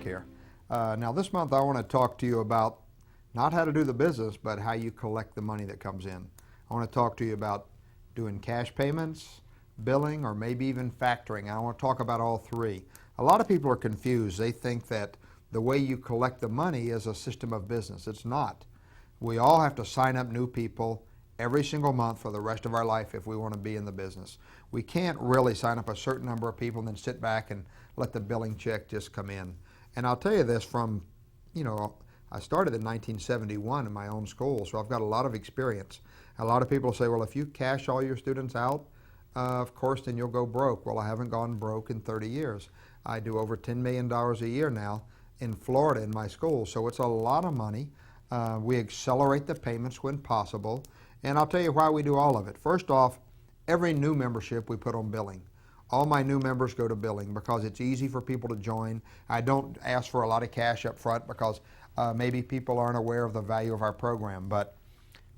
Mark here. Now this month I want to talk to you about not how to do the business, but how you collect the money that comes in. I want to talk to you about doing cash payments, billing, or maybe even factoring. I want to talk about all three. A lot of people are confused. They think that the way you collect the money is a system of business. It's not. We all have to sign up new people every single month for the rest of our life if we want to be in the business. We can't really sign up a certain number of people and then sit back and let the billing check just come in. And I'll tell you this from, I started in 1971 in my own school, so I've got a lot of experience. A lot of people say, well, if you cash all your students out, of course, then you'll go broke. Well, I haven't gone broke in 30 years. I do over $10 million a year now in Florida in my school, so it's a lot of money. We accelerate the payments when possible, and I'll tell you why we do all of it. First off, every new membership we put on billing. All my new members go to billing because it's easy for people to join. I don't ask for a lot of cash up front because maybe people aren't aware of the value of our program. But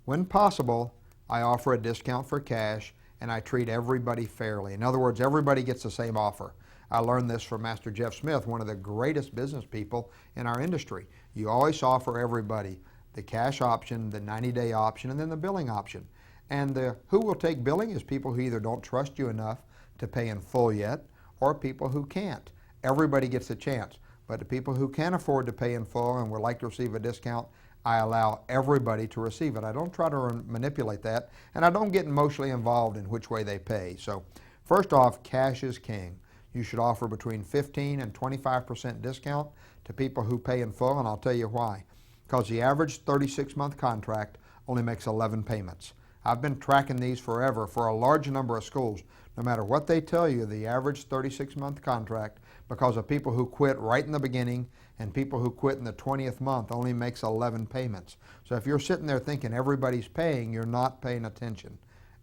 when possible, I offer a discount for cash and I treat everybody fairly. In other words, everybody gets the same offer. I learned this from Master Jeff Smith, one of the greatest business people in our industry. You always offer everybody the cash option, the 90-day option, and then the billing option. And who will take billing is people who either don't trust you enough to pay in full yet, or people who can't. Everybody gets a chance. But the people who can afford to pay in full and would like to receive a discount, I allow everybody to receive it. I don't try to manipulate that, and I don't get emotionally involved in which way they pay. So first off, cash is king. You should offer between 15 and 25% discount to people who pay in full, and I'll tell you why. Because the average 36-month contract only makes 11 payments. I've been tracking these forever for a large number of schools. No matter what they tell you, the average 36-month contract, because of people who quit right in the beginning and people who quit in the 20th month, only makes 11 payments. So if you're sitting there thinking everybody's paying, you're not paying attention.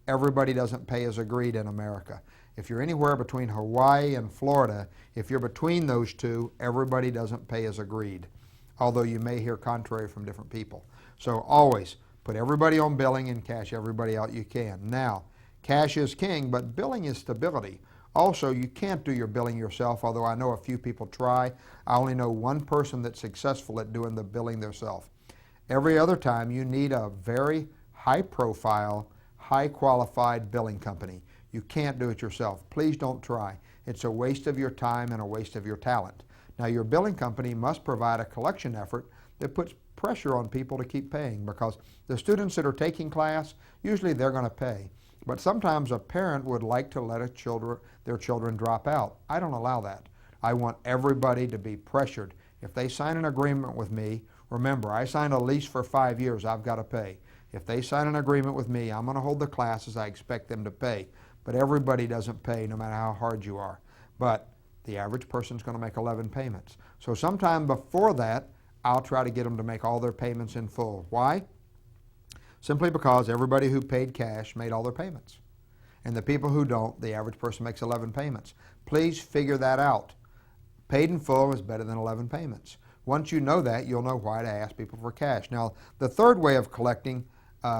Everybody doesn't pay as agreed in America. If you're anywhere between Hawaii and Florida, if you're between those two, everybody doesn't pay as agreed, although you may hear contrary from different people. So always put everybody on billing and cash everybody out you can. Now, cash is king, but billing is stability. Also, you can't do your billing yourself, although I know a few people try. I only know one person that's successful at doing the billing themselves. Every other time, you need a very high-profile, high-qualified billing company. You can't do it yourself. Please don't try. It's a waste of your time and a waste of your talent. Now, your billing company must provide a collection effort that puts pressure on people to keep paying, because the students that are taking class, usually they're going to pay. But sometimes a parent would like to let their children drop out. I don't allow that. I want everybody to be pressured. If they sign an agreement with me, remember, I signed a lease for 5 years, I've got to pay. If they sign an agreement with me, I'm going to hold the classes, I expect them to pay. But everybody doesn't pay, no matter how hard you are. But the average person's going to make 11 payments. So sometime before that, I'll try to get them to make all their payments in full. Why? Simply because everybody who paid cash made all their payments. And the people who don't, the average person makes 11 payments. Please figure that out. Paid in full is better than 11 payments. Once you know that, you'll know why to ask people for cash. Now, the third way of collecting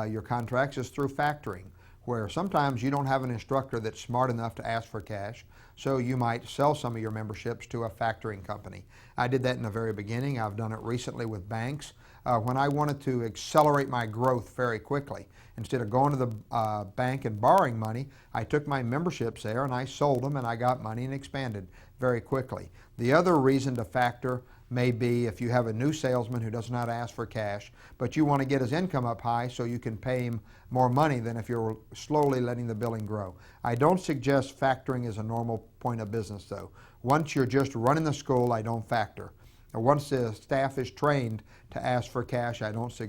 your contracts is through factoring, where sometimes you don't have an instructor that's smart enough to ask for cash, so you might sell some of your memberships to a factoring company. I did that in the very beginning. I've done it recently with banks. When I wanted to accelerate my growth very quickly, instead of going to the bank and borrowing money, I took my memberships there and I sold them and I got money and expanded very quickly. The other reason to factor may be if you have a new salesman who does not ask for cash, but you want to get his income up high so you can pay him more money than if you're slowly letting the billing grow. I don't suggest factoring is a normal point of business though. Once you're just running the school, I don't factor. And once the staff is trained to ask for cash, I don't do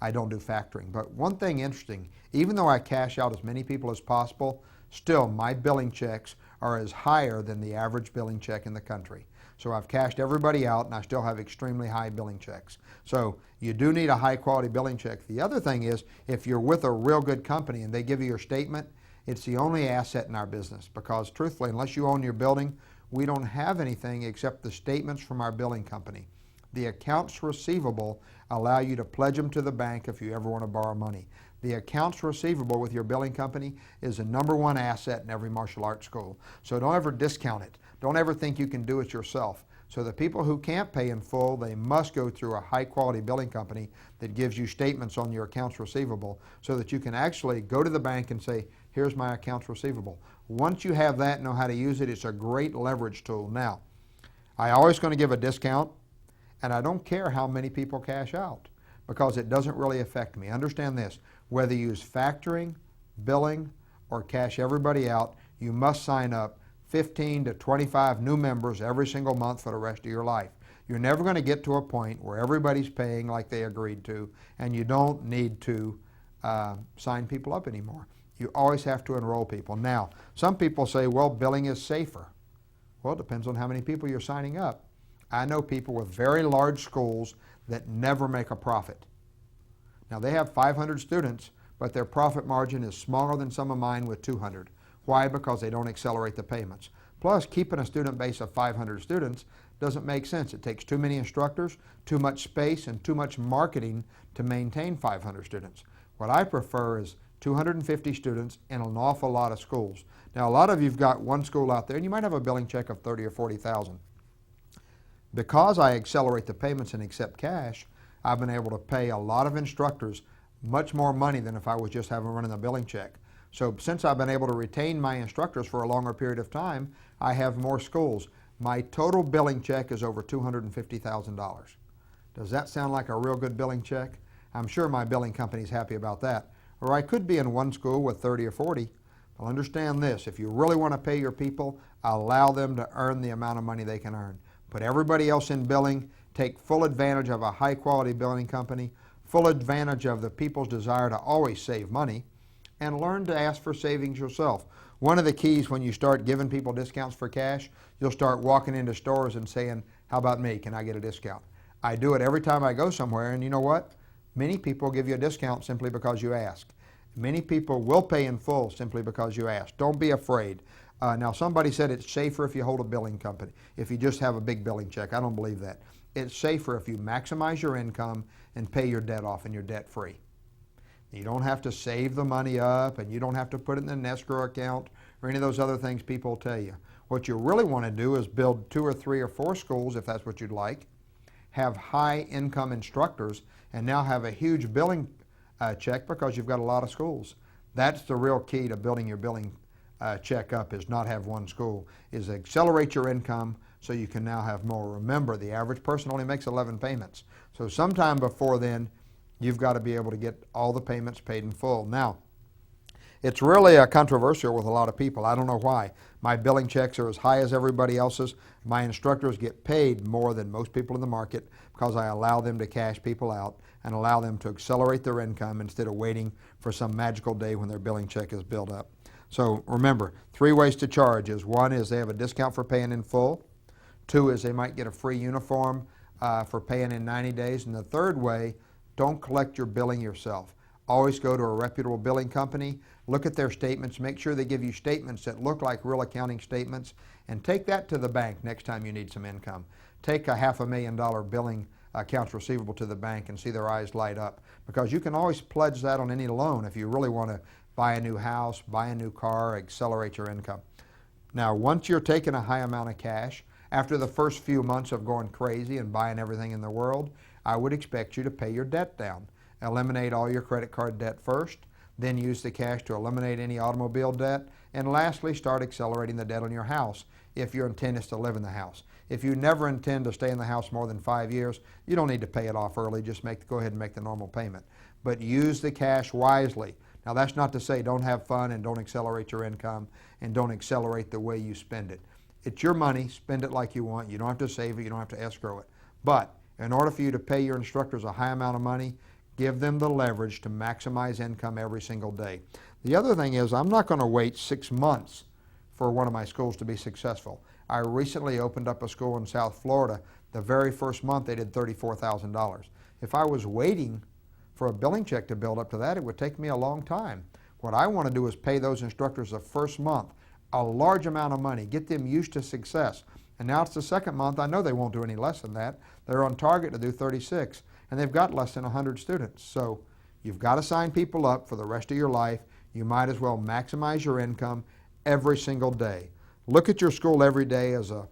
factoring. But one thing interesting, even though I cash out as many people as possible, still my billing checks are as higher than the average billing check in the country. So I've cashed everybody out and I still have extremely high billing checks. So you do need a high quality billing check. The other thing is, if you're with a real good company and they give you your statement, it's the only asset in our business, because truthfully, unless you own your building, we don't have anything except the statements from our billing company. The accounts receivable allow you to pledge them to the bank if you ever want to borrow money. The accounts receivable with your billing company is the #1 asset in every martial arts school. So don't ever discount it. Don't ever think you can do it yourself. So the people who can't pay in full, they must go through a high-quality billing company that gives you statements on your accounts receivable so that you can actually go to the bank and say, here's my accounts receivable. Once you have that and know how to use it, it's a great leverage tool. Now, I always going to give a discount, and I don't care how many people cash out because it doesn't really affect me. Understand this, whether you use factoring, billing, or cash everybody out, you must sign up 15 to 25 new members every single month for the rest of your life. You're never going to get to a point where everybody's paying like they agreed to, and you don't need to sign people up anymore. You always have to enroll people. Now, some people say, well, billing is safer. Well, it depends on how many people you're signing up. I know people with very large schools that never make a profit. Now, they have 500 students, but their profit margin is smaller than some of mine with 200. Why? Because they don't accelerate the payments. Plus, keeping a student base of 500 students doesn't make sense. It takes too many instructors, too much space, and too much marketing to maintain 500 students. What I prefer is 250 students in an awful lot of schools. Now, a lot of you've got one school out there, and you might have a billing check of 30 or 40,000. Because I accelerate the payments and accept cash, I've been able to pay a lot of instructors much more money than if I was just having running a billing check. So since I've been able to retain my instructors for a longer period of time, I have more schools. My total billing check is over $250,000. Does that sound like a real good billing check? I'm sure my billing company's happy about that. Or I could be in one school with 30 or 40. Well, understand this, if you really want to pay your people, allow them to earn the amount of money they can earn. Put everybody else in billing, take full advantage of a high quality billing company, full advantage of the people's desire to always save money, and learn to ask for savings yourself. One of the keys when you start giving people discounts for cash, you'll start walking into stores and saying, how about me, can I get a discount? I do it every time I go somewhere, and you know what? Many people give you a discount simply because you ask. Many people will pay in full simply because you ask. Don't be afraid. Now, somebody said it's safer if you hold a billing company, if you just have a big billing check. I don't believe that. It's safer if you maximize your income and pay your debt off and you're debt free. You don't have to save the money up, and you don't have to put it in an escrow account or any of those other things people tell you. What you really want to do is build 2 or 3 or 4 schools, if that's what you'd like, have high income instructors, and now have a huge billing check because you've got a lot of schools. That's the real key to building your billing check up, is not have one school, is accelerate your income so you can now have more. Remember, the average person only makes 11 payments. So sometime before then, you've got to be able to get all the payments paid in full. Now, it's really controversial with a lot of people. I don't know why. My billing checks are as high as everybody else's. My instructors get paid more than most people in the market because I allow them to cash people out and allow them to accelerate their income instead of waiting for some magical day when their billing check is built up. So remember, 3 ways to charge is: 1 is they have a discount for paying in full. 2 is they might get a free uniform for paying in 90 days. And the third way, don't collect your billing yourself. Always go to a reputable billing company, look at their statements, make sure they give you statements that look like real accounting statements, and take that to the bank next time you need some income. Take a $500,000 billing accounts receivable to the bank and see their eyes light up, because you can always pledge that on any loan if you really want to buy a new house, buy a new car, accelerate your income. Now, once you're taking a high amount of cash, after the first few months of going crazy and buying everything in the world, I would expect you to pay your debt down. Eliminate all your credit card debt first, then use the cash to eliminate any automobile debt, and lastly, start accelerating the debt on your house if your intent is to live in the house. If you never intend to stay in the house more than 5 years, you don't need to pay it off early. Just go ahead and make the normal payment. But use the cash wisely. Now, that's not to say don't have fun and don't accelerate your income and don't accelerate the way you spend it. It's your money. Spend it like you want. You don't have to save it. You don't have to escrow it. But in order for you to pay your instructors a high amount of money, give them the leverage to maximize income every single day. The other thing is, I'm not going to wait 6 months for one of my schools to be successful. I recently opened up a school in South Florida. The very first month they did $34,000. If I was waiting for a billing check to build up to that, it would take me a long time. What I want to do is pay those instructors the first month a large amount of money, get them used to success. And now it's the second month. I know they won't do any less than that. They're on target to do 36, and they've got less than 100 students. So you've got to sign people up for the rest of your life. You might as well maximize your income every single day. Look at your school every day as a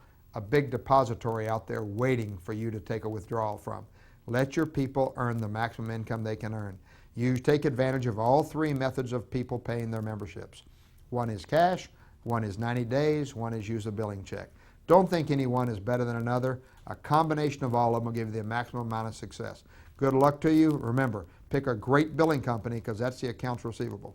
big depository out there waiting for you to take a withdrawal from. Let your people earn the maximum income they can earn. You take advantage of all three methods of people paying their memberships. One is cash, one is 90 days, one is use a billing check. Don't think any one is better than another. A combination of all of them will give you the maximum amount of success. Good luck to you. Remember, pick a great billing company because that's the accounts receivable.